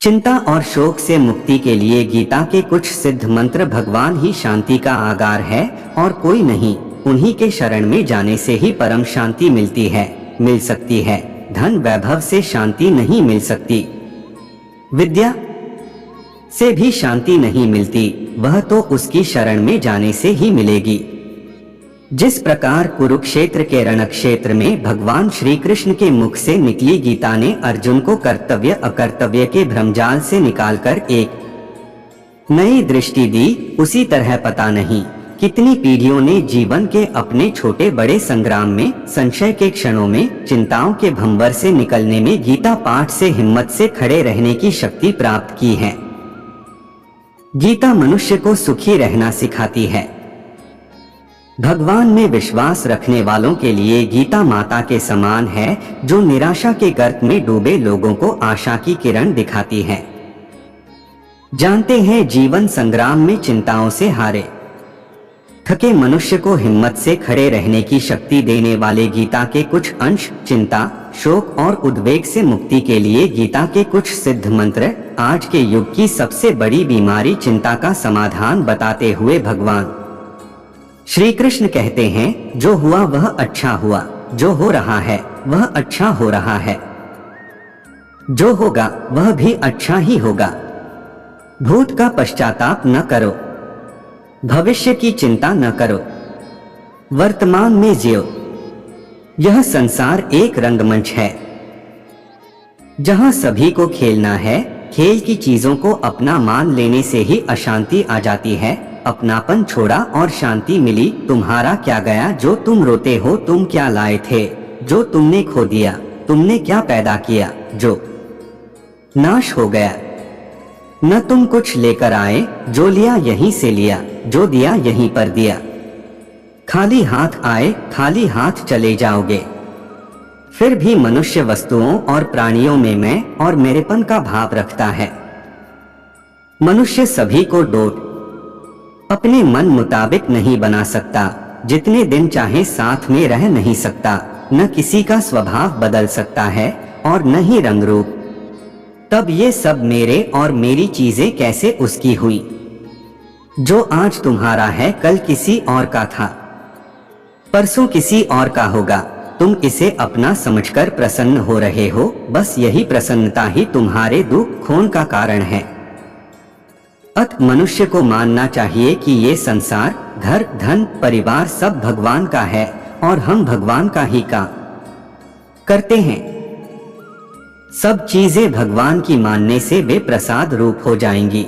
चिंता और शोक से मुक्ति के लिए गीता के कुछ सिद्ध मंत्र। भगवान ही शांति का आधार है और कोई नहीं। उन्हीं के शरण में जाने से ही परम शांति मिल सकती है। धन वैभव से शांति नहीं मिल सकती, विद्या से भी शांति नहीं मिलती, वह तो उसकी शरण में जाने से ही मिलेगी। जिस प्रकार कुरुक्षेत्र के रणक्षेत्र में भगवान श्री कृष्ण के मुख से निकली गीता ने अर्जुन को कर्तव्य अकर्तव्य के भ्रमजाल से निकालकर एक नई दृष्टि दी, उसी तरह पता नहीं कितनी पीढ़ियों ने जीवन के अपने छोटे बड़े संग्राम में, संशय के क्षणों में, चिंताओं के भंवर से निकलने में गीता पाठ से हिम्मत से खड़े रहने की शक्ति प्राप्त की है। गीता मनुष्य को सुखी रहना सिखाती है। भगवान में विश्वास रखने वालों के लिए गीता माता के समान है, जो निराशा के गर्त में डूबे लोगों को आशा की किरण दिखाती है। जानते हैं, जीवन संग्राम में चिंताओं से हारे थके मनुष्य को हिम्मत से खड़े रहने की शक्ति देने वाले गीता के कुछ अंश। चिंता, शोक और उद्वेग से मुक्ति के लिए गीता के कुछ सिद्ध मंत्र। आज के युग की सबसे बड़ी बीमारी चिंता का समाधान बताते हुए भगवान श्री कृष्ण कहते हैं, जो हुआ वह अच्छा हुआ, जो हो रहा है वह अच्छा हो रहा है, जो होगा वह भी अच्छा ही होगा। भूत का पश्चाताप न करो, भविष्य की चिंता न करो, वर्तमान में जियो। यह संसार एक रंगमंच है जहां सभी को खेलना है। खेल की चीजों को अपना मान लेने से ही अशांति आ जाती है। अपनापन छोड़ा और शांति मिली। तुम्हारा क्या गया जो तुम रोते हो? तुम क्या लाए थे जो तुमने खो दिया? तुमने क्या पैदा किया जो नाश हो गया? न तुम कुछ लेकर आए, जो लिया यहीं से लिया, जो दिया यहीं पर दिया। खाली हाथ आए, खाली हाथ चले जाओगे। फिर भी मनुष्य वस्तुओं और प्राणियों में मैं और मेरेपन का भाव रखता है। मनुष्य सभी को डोट अपने मन मुताबिक नहीं बना सकता। जितने दिन चाहे साथ में रह नहीं सकता। न किसी का स्वभाव बदल सकता है और न ही रंग रूप। तब ये सब मेरे और मेरी चीजें कैसे उसकी हुई? जो आज तुम्हारा है कल किसी और का था, परसों किसी और का होगा। तुम इसे अपना समझकर प्रसन्न हो रहे हो, बस यही प्रसन्नता ही तुम्हारे दुख खोन का कारण है। अतः मनुष्य को मानना चाहिए कि ये संसार, घर, धन, परिवार सब भगवान का है और हम भगवान का ही काम करते हैं। सब चीजें भगवान की मानने से वे प्रसाद रूप हो जाएंगी।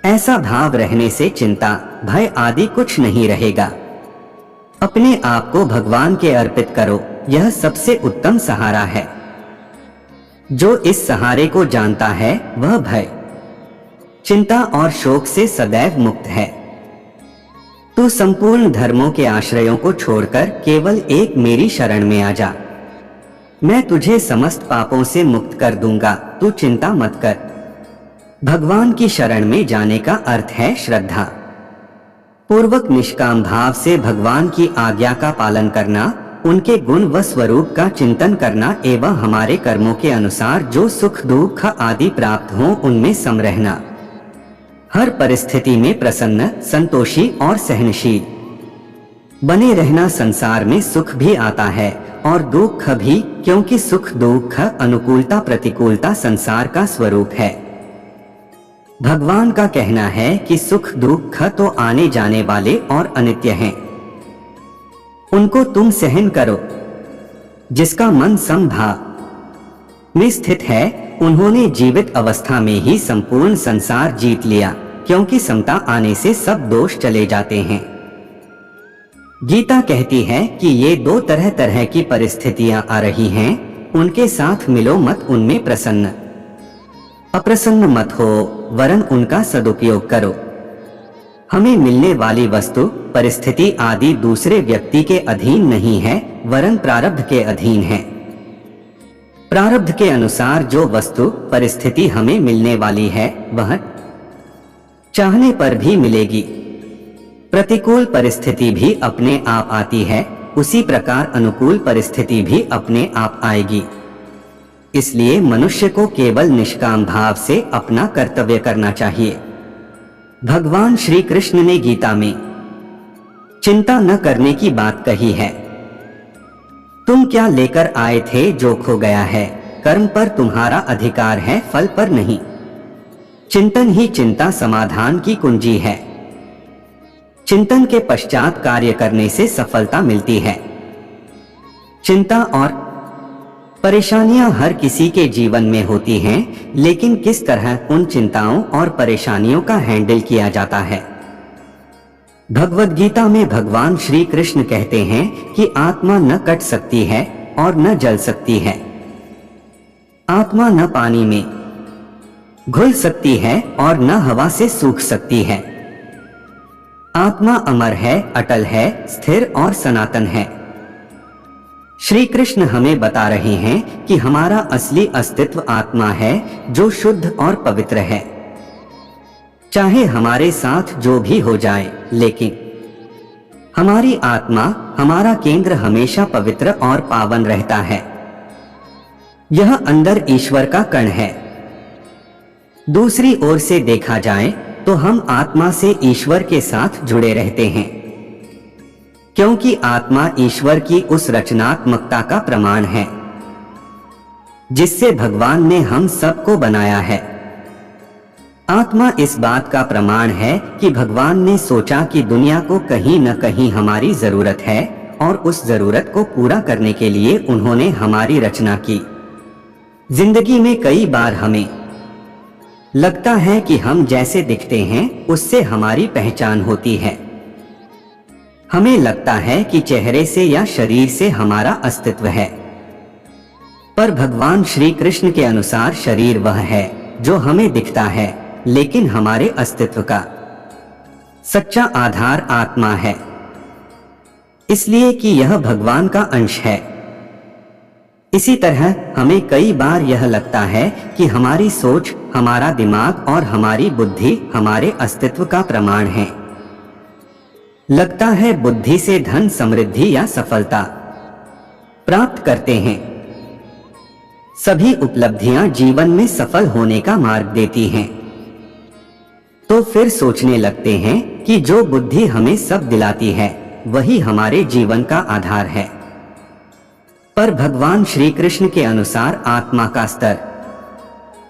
ऐसा भाव रहने से चिंता, भय आदि कुछ नहीं रहेगा। अपने आप को भगवान के अर्पित करो, यह सबसे उत्तम सहारा है। जो इस सहारे को जानता है वह भय, चिंता और शोक से सदैव मुक्त है। तू संपूर्ण धर्मों के आश्रयों को छोड़कर केवल एक मेरी शरण में आ जा। मैं तुझे समस्त पापों से मुक्त कर दूंगा। तू चिंता मत कर। भगवान की शरण में जाने का अर्थ है श्रद्धा पूर्वक निष्काम भाव से भगवान की आज्ञा का पालन करना, उनके गुण व स्वरूप का चिंतन करना एवं हमारे कर्मों के अनुसार जो सुख दुख आदि प्राप्त हो उनमें सम रहना। हर परिस्थिति में प्रसन्न, संतोषी और सहनशील बने रहना। संसार में सुख भी आता है और दुख भी, क्योंकि सुख दुख, अनुकूलता प्रतिकूलता संसार का स्वरूप है। भगवान का कहना है कि सुख दुख तो आने जाने वाले और अनित्य हैं, उनको तुम सहन करो। जिसका मन समभाव में स्थित है, उन्होंने जीवित अवस्था में ही संपूर्ण संसार जीत लिया, क्योंकि समता आने से सब दोष चले जाते हैं। गीता कहती है कि ये दो तरह तरह की परिस्थितियां आ रही हैं, उनके साथ मिलो मत, उनमें प्रसन्न अप्रसन्न मत हो, वरन उनका सदुपयोग करो। हमें मिलने वाली वस्तु, परिस्थिति आदि दूसरे व्यक्ति के अधीन नहीं है, वरन प्रारब्ध के अधीन है। प्रारब्ध के अनुसार जो वस्तु परिस्थिति हमें मिलने वाली है, वह चाहने पर भी मिलेगी। प्रतिकूल परिस्थिति भी अपने आप आती है, उसी प्रकार अनुकूल परिस्थिति भी अपने आप आएगी। इसलिए मनुष्य को केवल निष्काम भाव से अपना कर्तव्य करना चाहिए। भगवान श्री कृष्ण ने गीता में चिंता न करने की बात कही है। तुम क्या लेकर आए थे जो खो गया है, कर्म पर तुम्हारा अधिकार है, फल पर नहीं। चिंतन ही चिंता समाधान की कुंजी है। चिंतन के पश्चात कार्य करने से सफलता मिलती है। चिंता और परेशानियां हर किसी के जीवन में होती हैं, लेकिन किस तरह उन चिंताओं और परेशानियों का हैंडल किया जाता है। भगवद गीता में भगवान श्री कृष्ण कहते हैं कि आत्मा न कट सकती है और न जल सकती है। आत्मा न पानी में घुल सकती है और न हवा से सूख सकती है। आत्मा अमर है, अटल है, स्थिर और सनातन है। श्री कृष्ण हमें बता रहे हैं कि हमारा असली अस्तित्व आत्मा है जो शुद्ध और पवित्र है। चाहे हमारे साथ जो भी हो जाए, लेकिन हमारी आत्मा, हमारा केंद्र हमेशा पवित्र और पावन रहता है। यह अंदर ईश्वर का कण है। दूसरी ओर से देखा जाए तो हम आत्मा से ईश्वर के साथ जुड़े रहते हैं, क्योंकि आत्मा ईश्वर की उस रचनात्मकता का प्रमाण है जिससे भगवान ने हम सबको बनाया है। आत्मा इस बात का प्रमाण है कि भगवान ने सोचा कि दुनिया को कहीं न कहीं हमारी जरूरत है और उस जरूरत को पूरा करने के लिए उन्होंने हमारी रचना की। जिंदगी में कई बार हमें लगता है कि हम जैसे दिखते हैं उससे हमारी पहचान होती है। हमें लगता है कि चेहरे से या शरीर से हमारा अस्तित्व है, पर भगवान श्री कृष्ण के अनुसार शरीर वह है जो हमें दिखता है, लेकिन हमारे अस्तित्व का सच्चा आधार आत्मा है, इसलिए कि यह भगवान का अंश है। इसी तरह हमें कई बार यह लगता है कि हमारी सोच, हमारा दिमाग और हमारी बुद्धि हमारे अस्तित्व का प्रमाण है। लगता है बुद्धि से धन, समृद्धि या सफलता प्राप्त करते हैं। सभी उपलब्धियां जीवन में सफल होने का मार्ग देती हैं। तो फिर सोचने लगते हैं कि जो बुद्धि हमें सब दिलाती है वही हमारे जीवन का आधार है। पर भगवान श्री कृष्ण के अनुसार आत्मा का स्तर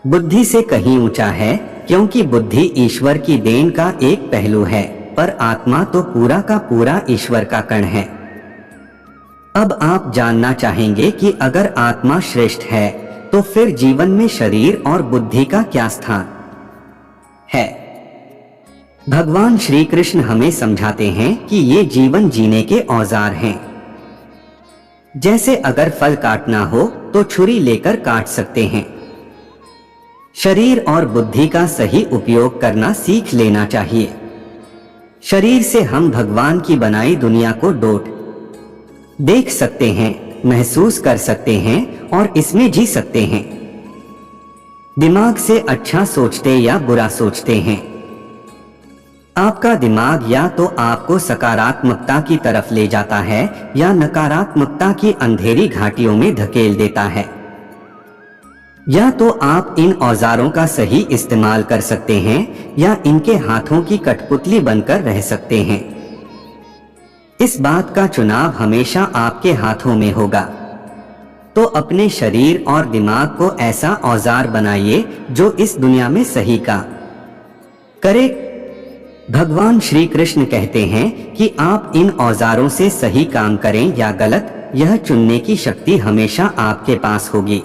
बुद्धि से कहीं ऊंचा है, क्योंकि बुद्धि ईश्वर की देन का एक पहलू है, पर आत्मा तो पूरा का पूरा ईश्वर का कण है। अब आप जानना चाहेंगे कि अगर आत्मा श्रेष्ठ है तो फिर जीवन में शरीर और बुद्धि का क्या स्थान है। भगवान श्री कृष्ण हमें समझाते हैं कि ये जीवन जीने के औजार हैं। जैसे अगर फल काटना हो तो छुरी लेकर काट सकते हैं। शरीर और बुद्धि का सही उपयोग करना सीख लेना चाहिए। शरीर से हम भगवान की बनाई दुनिया को देख सकते हैं, महसूस कर सकते हैं और इसमें जी सकते हैं। दिमाग से अच्छा सोचते या बुरा सोचते हैं। आपका दिमाग या तो आपको सकारात्मकता की तरफ ले जाता है या नकारात्मकता की अंधेरी घाटियों में धकेल देता है। या तो आप इन औजारों का सही इस्तेमाल कर सकते हैं या इनके हाथों की कठपुतली बनकर रह सकते हैं। इस बात का चुनाव हमेशा आपके हाथों में होगा। तो अपने शरीर और दिमाग को ऐसा औजार बनाइए जो इस दुनिया में सही का करे। भगवान श्री कृष्ण कहते हैं कि आप इन औजारों से सही काम करें या गलत, यह चुनने की शक्ति हमेशा आपके पास होगी।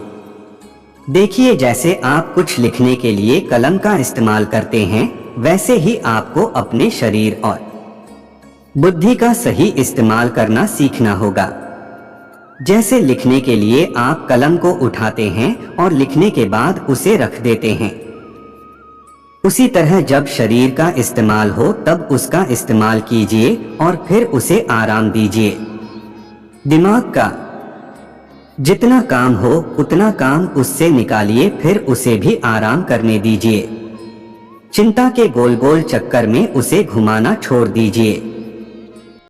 देखिए, जैसे आप कुछ लिखने के लिए कलम का इस्तेमाल करते हैं, वैसे ही आपको अपने शरीर और बुद्धि का सही इस्तेमाल करना सीखना होगा। जैसे लिखने के लिए आप कलम को उठाते हैं और लिखने के बाद उसे रख देते हैं, उसी तरह जब शरीर का इस्तेमाल हो तब उसका इस्तेमाल कीजिए और फिर उसे आराम दीजिए। दिमाग का जितना काम हो उतना काम उससे निकालिए, फिर उसे भी आराम करने दीजिए। चिंता के गोल गोल चक्कर में उसे घुमाना छोड़ दीजिए।